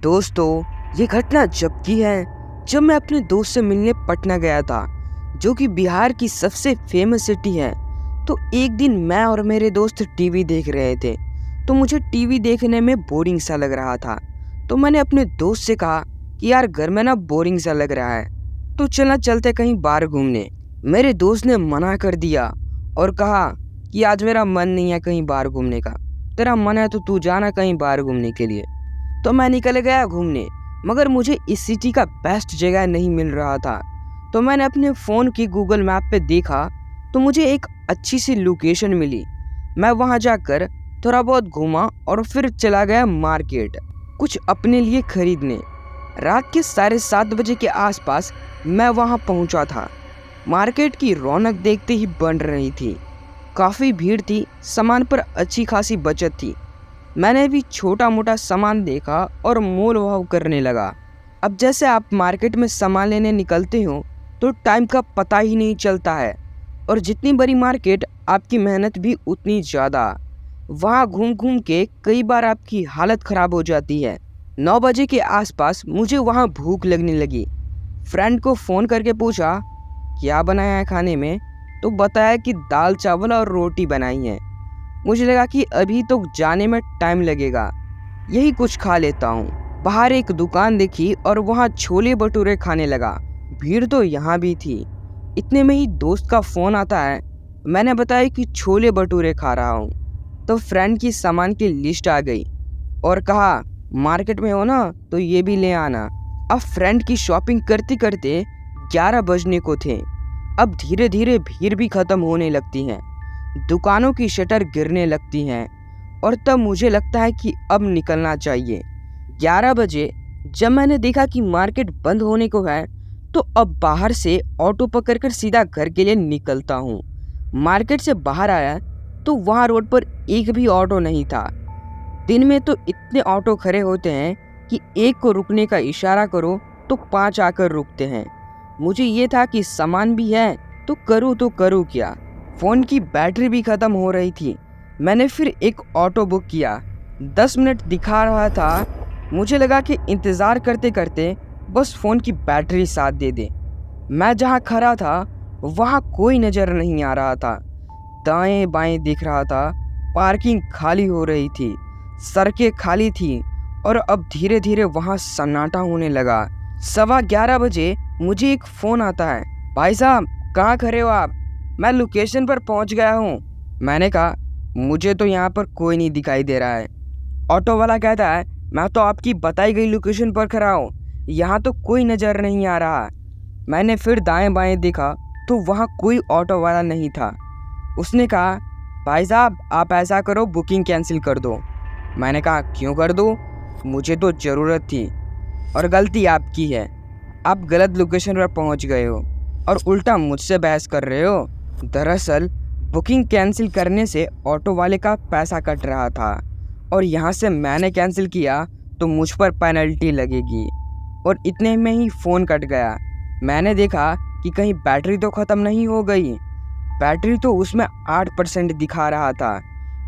दोस्तों, ये घटना जब की है जब मैं अपने दोस्त से मिलने पटना गया था, जो कि बिहार की सबसे फेमस सिटी है। तो एक दिन मैं और मेरे दोस्त टीवी देख रहे थे, तो मुझे टीवी देखने में बोरिंग सा लग रहा था। तो मैंने अपने दोस्त से कहा कि यार घर में ना बोरिंग सा लग रहा है, तो चलना चलते कहीं बाहर घूमने। मेरे दोस्त ने मना कर दिया और कहा कि आज मेरा मन नहीं है कहीं बाहर घूमने का। तेरा मन है तो तू जाना कहीं बाहर घूमने के लिए। तो मैं निकल गया घूमने, मगर मुझे इस सिटी का बेस्ट जगह नहीं मिल रहा था। तो मैंने अपने फ़ोन की गूगल मैप पे देखा, तो मुझे एक अच्छी सी लोकेशन मिली। मैं वहां जाकर थोड़ा बहुत घूमा और फिर चला गया मार्केट, कुछ अपने लिए खरीदने। रात के 7:30 बजे के आसपास मैं वहां पहुंचा था। मार्केट की रौनक देखते ही बन रही थी। काफ़ी भीड़ थी, सामान पर अच्छी खासी बचत थी। मैंने भी छोटा मोटा सामान देखा और मोल भाव करने लगा। अब जैसे आप मार्केट में सामान लेने निकलते हो तो टाइम का पता ही नहीं चलता है, और जितनी बड़ी मार्केट आपकी मेहनत भी उतनी ज़्यादा। वहाँ घूम घूम के कई बार आपकी हालत ख़राब हो जाती है। 9 बजे के आसपास मुझे वहाँ भूख लगने लगी। फ्रेंड को फ़ोन करके पूछा क्या बनाया है खाने में, तो बताया कि दाल चावल और रोटी बनाई है। मुझे लगा कि अभी तो जाने में टाइम लगेगा, यही कुछ खा लेता हूँ। बाहर एक दुकान देखी और वहाँ छोले भटूरे खाने लगा। भीड़ तो यहाँ भी थी। इतने में ही दोस्त का फ़ोन आता है। मैंने बताया कि छोले भटूरे खा रहा हूँ। तो फ्रेंड की सामान की लिस्ट आ गई और कहा मार्केट में हो ना तो ये भी ले आना। अब फ्रेंड की शॉपिंग करते करते 11 बजने को थे। अब धीरे धीरे भीड़ भी ख़त्म होने लगती है, दुकानों की शटर गिरने लगती हैं, और तब मुझे लगता है कि अब निकलना चाहिए। 11 बजे जब मैंने देखा कि मार्केट बंद होने को है, तो अब बाहर से ऑटो पकड़कर सीधा घर के लिए निकलता हूँ। मार्केट से बाहर आया तो वहाँ रोड पर एक भी ऑटो नहीं था। दिन में तो इतने ऑटो खड़े होते हैं कि एक को रुकने का इशारा करो तो 5 आकर रुकते हैं। मुझे ये था कि सामान भी है तो करूँ क्या। फ़ोन की बैटरी भी ख़त्म हो रही थी। मैंने फिर एक ऑटो बुक किया। 10 मिनट दिखा रहा था। मुझे लगा कि इंतज़ार करते करते बस फ़ोन की बैटरी साथ दे दे। मैं जहाँ खड़ा था वहाँ कोई नज़र नहीं आ रहा था। दाएं बाएं दिख रहा था। पार्किंग खाली हो रही थी, सड़कें खाली थी, और अब धीरे धीरे वहाँ सन्नाटा होने लगा। 11:15 बजे मुझे एक फ़ोन आता है। भाई साहब कहाँ खड़े हो आप? मैं लोकेशन पर पहुंच गया हूं। मैंने कहा मुझे तो यहाँ पर कोई नहीं दिखाई दे रहा है। ऑटो वाला कहता है मैं तो आपकी बताई गई लोकेशन पर खड़ा हूँ, यहाँ तो कोई नज़र नहीं आ रहा। मैंने फिर दाएं बाएं देखा तो वहाँ कोई ऑटो वाला नहीं था। उसने कहा भाई साहब आप ऐसा करो बुकिंग कैंसिल कर दो। मैंने कहा क्यों कर दो, मुझे तो ज़रूरत थी। और गलती आपकी है, आप गलत लोकेशन पर पहुँच गए हो और उल्टा मुझसे बहस कर रहे हो। दरअसल बुकिंग कैंसिल करने से ऑटो वाले का पैसा कट रहा था, और यहाँ से मैंने कैंसिल किया तो मुझ पर पेनल्टी लगेगी। और इतने में ही फ़ोन कट गया। मैंने देखा कि कहीं बैटरी तो ख़त्म नहीं हो गई। बैटरी तो उसमें 8% दिखा रहा था।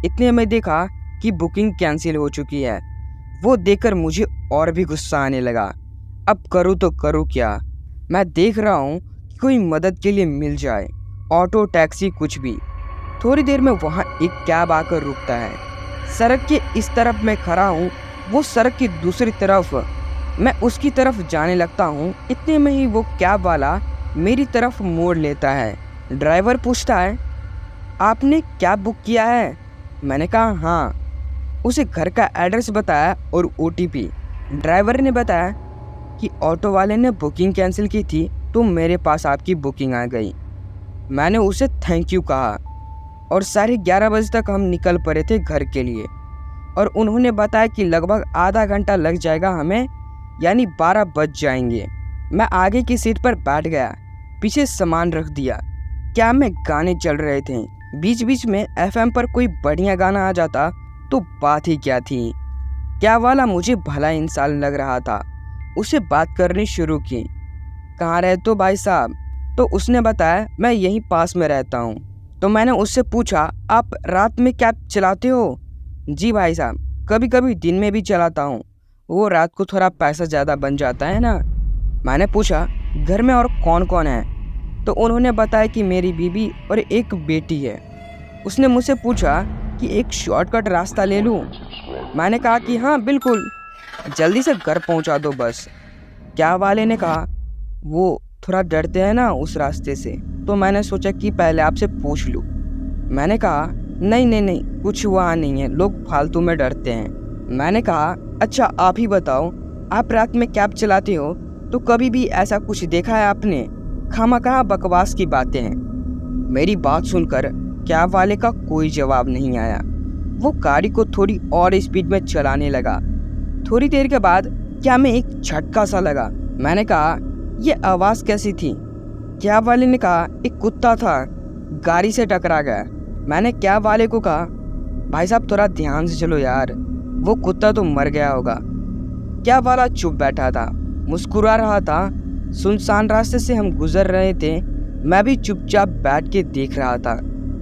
इतने में देखा कि बुकिंग कैंसिल हो चुकी है। वो देखकर मुझे और भी गुस्सा आने लगा। अब करूँ तो करूँ क्या। मैं देख रहा हूँ कि कोई मदद के लिए मिल जाए, ऑटो टैक्सी कुछ भी। थोड़ी देर में वहाँ एक कैब आकर रुकता है। सड़क के इस तरफ मैं खड़ा हूँ, वो सड़क की दूसरी तरफ। मैं उसकी तरफ जाने लगता हूँ। इतने में ही वो कैब वाला मेरी तरफ मोड़ लेता है। ड्राइवर पूछता है आपने कैब बुक किया है? मैंने कहा हाँ। उसे घर का एड्रेस बताया और OTP। ड्राइवर ने बताया कि ऑटो वाले ने बुकिंग कैंसिल की थी तो मेरे पास आपकी बुकिंग आ गई। मैंने उसे थैंक यू कहा और 11:30 तक हम निकल पड़े थे घर के लिए। और उन्होंने बताया कि लगभग आधा घंटा लग जाएगा हमें, यानी 12 बज जाएंगे। मैं आगे की सीट पर बैठ गया, पीछे सामान रख दिया। क्या में गाने चल रहे थे। बीच बीच में FM पर कोई बढ़िया गाना आ जाता तो बात ही क्या थी। क्या वाला मुझे भला इंसान लग रहा था। उसे बात करनी शुरू की। कहाँ रहते हो भाई साहब? तो उसने बताया मैं यहीं पास में रहता हूँ। तो मैंने उससे पूछा आप रात में कैब चलाते हो? जी भाई साहब, कभी कभी दिन में भी चलाता हूँ। वो रात को थोड़ा पैसा ज़्यादा बन जाता है ना। मैंने पूछा घर में और कौन कौन है, तो उन्होंने बताया कि मेरी बीवी और एक बेटी है। उसने मुझसे पूछा कि एक शॉर्टकट रास्ता ले लूँ। मैंने कहा कि हाँ बिल्कुल, जल्दी से घर पहुंचा दो बस। क्या वाले ने कहा वो थोड़ा डरते हैं ना उस रास्ते से, तो मैंने सोचा कि पहले आपसे पूछ लूँ। मैंने कहा नहीं नहीं नहीं, कुछ वहाँ नहीं है, लोग फालतू में डरते हैं। मैंने कहा अच्छा आप ही बताओ, आप रात में कैब चलाते हो तो कभी भी ऐसा कुछ देखा है आपने? खामखा बकवास की बातें हैं। मेरी बात सुनकर कैब वाले का कोई जवाब नहीं आया। वो गाड़ी को थोड़ी और स्पीड में चलाने लगा। थोड़ी देर के बाद क्या में एक झटका सा लगा। मैंने कहा ये आवाज़ कैसी थी? कैब वाले ने कहा एक कुत्ता था, गाड़ी से टकरा गया। मैंने कैब वाले को कहा भाई साहब थोड़ा ध्यान से चलो यार, वो कुत्ता तो मर गया होगा। कैब वाला चुप बैठा था, मुस्कुरा रहा था। सुनसान रास्ते से हम गुजर रहे थे। मैं भी चुपचाप बैठ के देख रहा था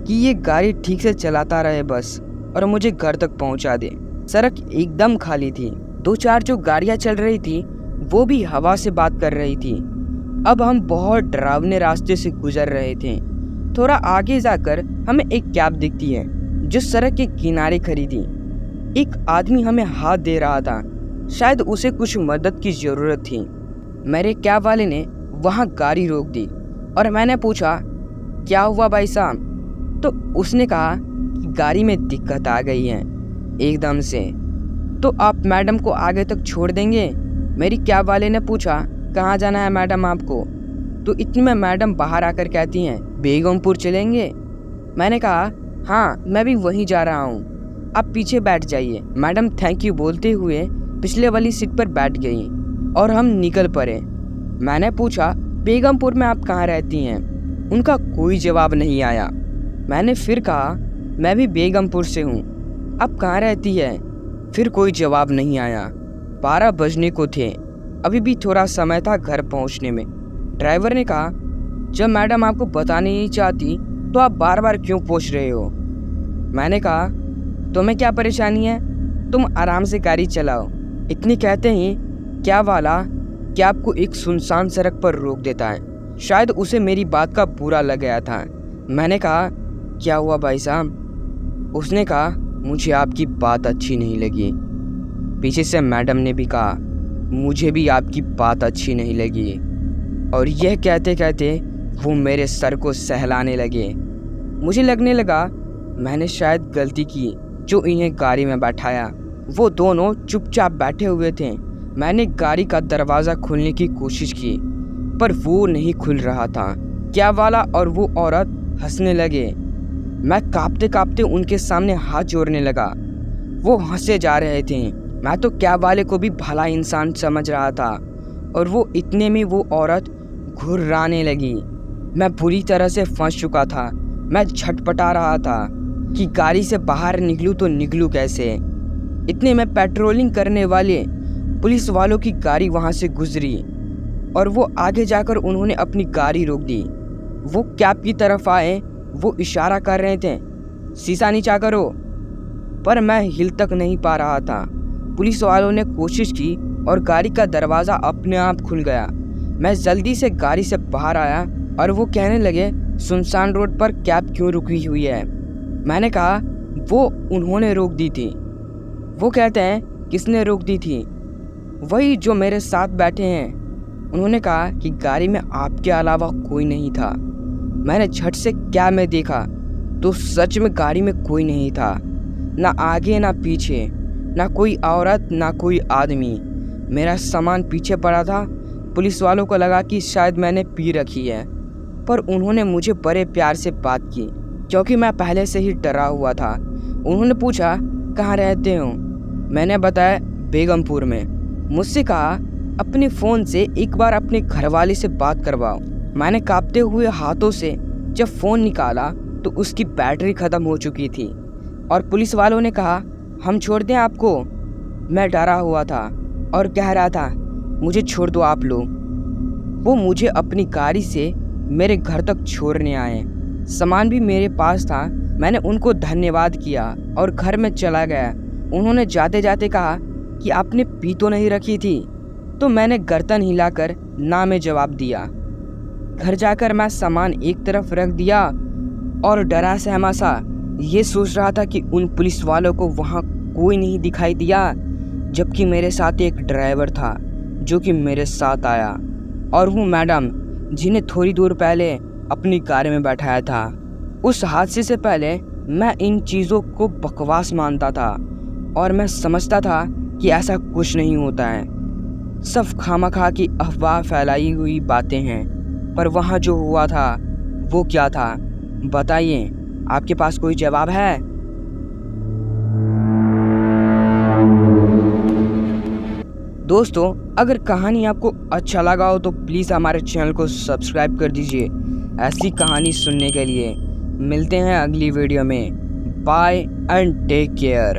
कि ये गाड़ी ठीक से चलाता रहे बस, और मुझे घर तक पहुंचा दे। सड़क एकदम खाली थी। दो चार जो गाड़ियां चल रही थी वो भी हवा से बात कर रही थी। अब हम बहुत डरावने रास्ते से गुजर रहे थे। थोड़ा आगे जाकर हमें एक कैब दिखती है जो सड़क के किनारे खड़ी थी। एक आदमी हमें हाथ दे रहा था, शायद उसे कुछ मदद की जरूरत थी। मेरे कैब वाले ने वहाँ गाड़ी रोक दी और मैंने पूछा क्या हुआ भाई साहब? तो उसने कहा कि गाड़ी में दिक्कत आ गई है एकदम से, तो आप मैडम को आगे तक छोड़ देंगे? मेरी कैब वाले ने पूछा कहाँ जाना है मैडम आपको? तो इतनी में मैडम बाहर आकर कहती हैं बेगमपुर चलेंगे। मैंने कहा हाँ मैं भी वहीं जा रहा हूँ, आप पीछे बैठ जाइए। मैडम थैंक यू बोलते हुए पिछले वाली सीट पर बैठ गई और हम निकल पड़े। मैंने पूछा बेगमपुर में आप कहाँ रहती हैं? उनका कोई जवाब नहीं आया। मैंने फिर कहा मैं भी बेगमपुर से हूँ, आप कहाँ रहती है? फिर कोई जवाब नहीं आया। 12 बजने को थे, अभी भी थोड़ा समय था घर पहुँचने में। ड्राइवर ने कहा जब मैडम आपको बताने नहीं चाहती तो आप बार बार क्यों पूछ रहे हो? मैंने कहा तुम्हें क्या परेशानी है, तुम आराम से गाड़ी चलाओ। इतनी कहते ही क्या वाला कैब को एक सुनसान सड़क पर रोक देता है। शायद उसे मेरी बात का बुरा लग गया था। मैंने कहा क्या हुआ भाई साहब? उसने कहा मुझे आपकी बात अच्छी नहीं लगी। पीछे से मैडम ने भी कहा मुझे भी आपकी बात अच्छी नहीं लगी। और यह कहते कहते वो मेरे सर को सहलाने लगे। मुझे लगने लगा मैंने शायद गलती की जो इन्हें गाड़ी में बैठाया। वो दोनों चुपचाप बैठे हुए थे। मैंने गाड़ी का दरवाज़ा खोलने की कोशिश की पर वो नहीं खुल रहा था। क्या वाला और वो औरत हंसने लगे। मैं कांपते कांपते उनके सामने हाथ जोड़ने लगा। वो हंसे जा रहे थे। मैं तो क्या वाले को भी भला इंसान समझ रहा था और वो इतने में वो औरत घुर्राने लगी। मैं बुरी तरह से फंस चुका था। मैं झटपटा रहा था कि गाड़ी से बाहर निकलूं तो निकलूं कैसे। इतने में पेट्रोलिंग करने वाले पुलिस वालों की गाड़ी वहां से गुजरी और वो आगे जाकर उन्होंने अपनी गाड़ी रोक दी। वो कैब की तरफ आए, वो इशारा कर रहे थे शीशा नीचा करो, पर मैं हिल तक नहीं पा रहा था। पुलिस वालों ने कोशिश की और गाड़ी का दरवाज़ा अपने आप खुल गया। मैं जल्दी से गाड़ी से बाहर आया और वो कहने लगे सुनसान रोड पर कैब क्यों रुकी हुई है? मैंने कहा वो उन्होंने रोक दी थी। वो कहते हैं किसने रोक दी थी? वही जो मेरे साथ बैठे हैं। उन्होंने कहा कि गाड़ी में आपके अलावा कोई नहीं था। मैंने झट से कैब में देखा तो सच में गाड़ी में कोई नहीं था, ना आगे ना पीछे, ना कोई औरत ना कोई आदमी। मेरा सामान पीछे पड़ा था। पुलिस वालों को लगा कि शायद मैंने पी रखी है, पर उन्होंने मुझे बड़े प्यार से बात की क्योंकि मैं पहले से ही डरा हुआ था। उन्होंने पूछा कहाँ रहते हो? मैंने बताया बेगमपुर में। मुझसे कहा अपने फ़ोन से एक बार अपने घरवाले से बात करवाओ। मैंने कांपते हुए हाथों से जब फ़ोन निकाला तो उसकी बैटरी ख़त्म हो चुकी थी और पुलिस वालों ने कहा हम छोड़ दें आपको? मैं डरा हुआ था और कह रहा था मुझे छोड़ दो आप लोग। वो मुझे अपनी गाड़ी से मेरे घर तक छोड़ने आए। सामान भी मेरे पास था। मैंने उनको धन्यवाद किया और घर में चला गया। उन्होंने जाते जाते कहा कि आपने पी तो नहीं रखी थी? तो मैंने गर्दन हिलाकर ना में जवाब दिया। घर जाकर मैं सामान एक तरफ रख दिया और डरा सहमा सा ये सोच रहा था कि उन पुलिस वालों को वहाँ कोई नहीं दिखाई दिया, जबकि मेरे साथ एक ड्राइवर था जो कि मेरे साथ आया, और वो मैडम जिन्हें थोड़ी दूर पहले अपनी कार में बैठाया था। उस हादसे से पहले मैं इन चीज़ों को बकवास मानता था और मैं समझता था कि ऐसा कुछ नहीं होता है, सब खामखा की अफवाह फैलाई हुई बातें हैं। पर वहाँ जो हुआ था वो क्या था, बताइए, आपके पास कोई जवाब है? दोस्तों, अगर कहानी आपको अच्छा लगा हो तो प्लीज़ हमारे चैनल को सब्सक्राइब कर दीजिए ऐसी कहानी सुनने के लिए। मिलते हैं अगली वीडियो में। Bye and take care.